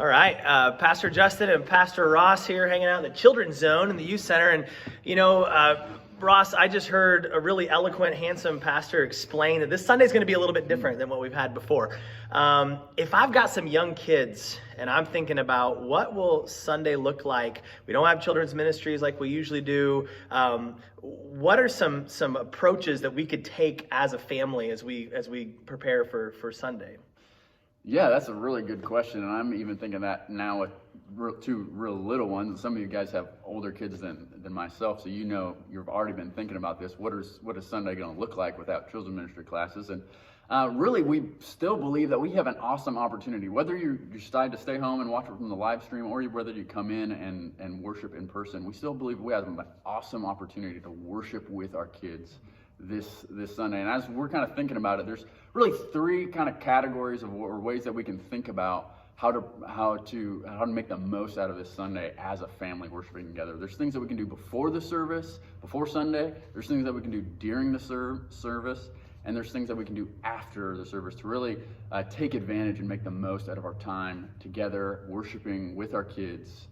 All right, Pastor Justin and Pastor Ross here hanging out in the Children's Zone in the Youth Center. And, Ross, I just heard a really eloquent, handsome pastor explain that this Sunday is going to be a little bit different than what we've had before. If I've got some young kids and I'm thinking about what will Sunday look like, we don't have children's ministries like we usually do. What are some approaches that we could take as a family as we prepare for Sunday? Yeah, that's a really good question, and I'm even thinking that now with two real little ones. Some of you guys have older kids than myself, so you've already been thinking about this. What is Sunday going to look like without children's ministry classes? And really, we still believe that we have an awesome opportunity. Whether you decide to stay home and watch it from the live stream, or whether you come in and worship in person, we still believe we have an awesome opportunity to worship with our kids this Sunday. And as we're kind of thinking about it, there's really three kind of categories or ways that we can think about how to make the most out of this Sunday as a family worshiping together. There's things that we can do before the service, before Sunday. There's things that we can do during the service, and there's things that we can do after the service to really take advantage and make the most out of our time together worshiping with our kids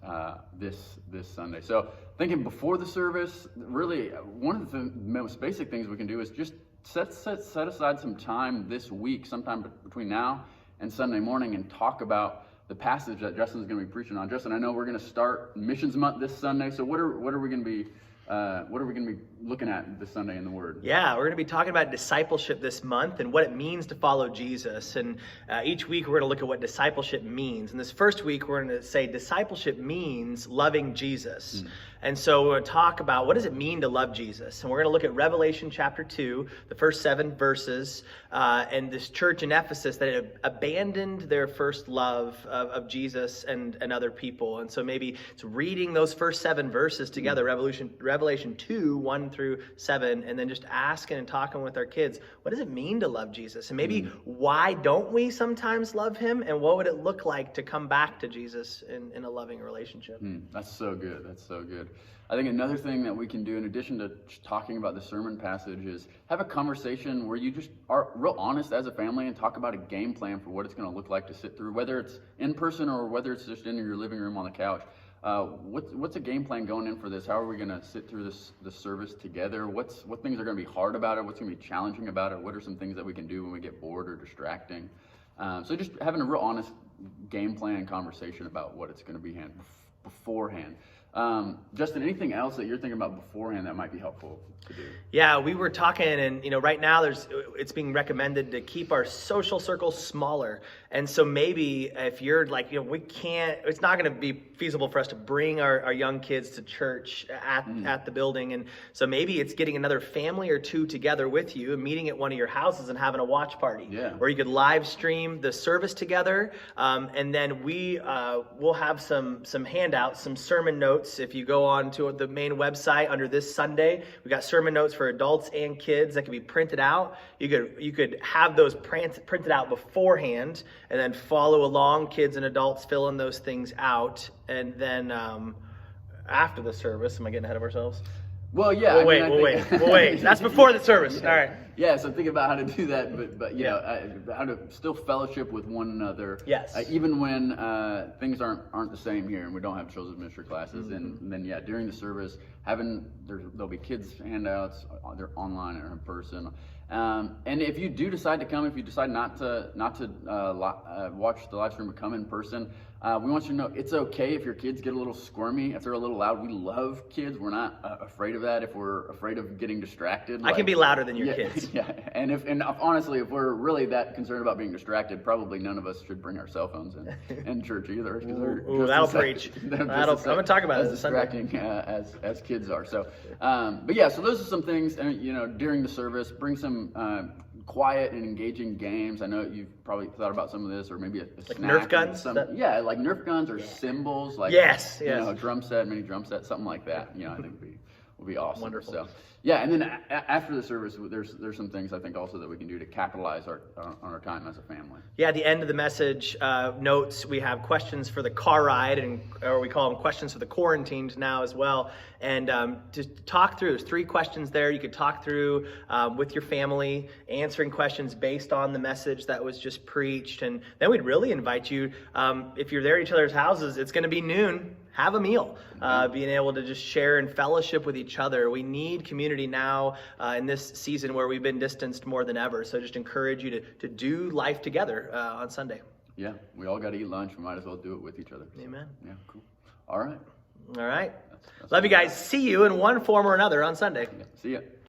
this Sunday. So thinking before the service, really one of the most basic things we can do is just set aside some time this week, sometime between now and Sunday morning, and talk about the passage that Justin's going to be preaching on. Justin, I know we're going to start Missions Month this Sunday, so what are we going to be looking at this Sunday in the Word? Yeah, we're going to be talking about discipleship this month and what it means to follow Jesus. And each week we're going to look at what discipleship means. And this first week we're going to say discipleship means loving Jesus. And so we're going to talk about what does it mean to love Jesus. And we're going to look at Revelation chapter 2, the first 7 verses, and this church in Ephesus that had abandoned their first love of Jesus and other people. And so maybe it's reading those first 7 verses together, Revelation 2, 1 through 7, and then just asking and talking with our kids, what does it mean to love Jesus? And maybe why don't we sometimes love him? And what would it look like to come back to Jesus in a loving relationship? That's so good. That's so good. I think another thing that we can do in addition to talking about the sermon passage is have a conversation where you just are real honest as a family and talk about a game plan for what it's going to look like to sit through, whether it's in person or whether it's just in your living room on the couch. What's a game plan going in for this? How are we going to sit through this service together? What things are going to be hard about it? What's going to be challenging about it? What are some things that we can do when we get bored or distracting? So just having a real honest game plan conversation about what it's going to be beforehand. Justin, anything else that you're thinking about beforehand that might be helpful to do? Yeah, we were talking, and right now it's being recommended to keep our social circles smaller. And so maybe if you're like, it's not going to be feasible for us to bring our young kids to church at the building. And so maybe it's getting another family or two together with you and meeting at one of your houses and having a watch party. Yeah. Or you could live stream the service together. And then we'll have some handouts, some sermon notes. If you go on to the main website under this Sunday, we got sermon notes for adults and kids that can be printed out. You could have those printed out beforehand and then follow along, kids and adults filling those things out. And then after the service, am I getting ahead of ourselves? Well, yeah. We'll wait. That's before the service. Yeah. All right. Yeah, so think about how to do that, but how to still fellowship with one another. Yes. Even when things aren't the same here and we don't have children's ministry classes, and then during the service, there'll be kids handouts, they're online or in person. And if you do decide to come, if you decide not to watch the live stream but come in person, we want you to know it's okay if your kids get a little squirmy, if they're a little loud. We love kids. We're not afraid of that. If we're afraid of getting distracted, I can be louder than your kids. Yeah, and honestly, if we're really that concerned about being distracted, probably none of us should bring our cell phones in church either. That'll preach. I'm going to talk about it. As distracting as kids are. So, but yeah, so those are some things. During the service, bring some quiet and engaging games. I know you've probably thought about some of this, or maybe a like snack. Nerf guns? Like Nerf guns or cymbals, like yes. a drum set, mini drum set, something like that. I think would be awesome. Wonderful. So, Yeah, and then after the service, there's some things I think also that we can do to capitalize on our time as a family. Yeah, at the end of the message notes, we have questions for the car ride, or we call them questions for the quarantined now as well. And to talk through, there's 3 questions there you could talk through with your family, answering questions based on the message that was just preached. And then we'd really invite you, if you're there at each other's houses, it's going to be noon. Have a meal, being able to just share and fellowship with each other. We need community now in this season where we've been distanced more than ever. So just encourage you to do life together on Sunday. Yeah, we all got to eat lunch. We might as well do it with each other. Amen. Yeah, cool. All right. All right. Love you guys. See you in one form or another on Sunday. Yeah. See ya.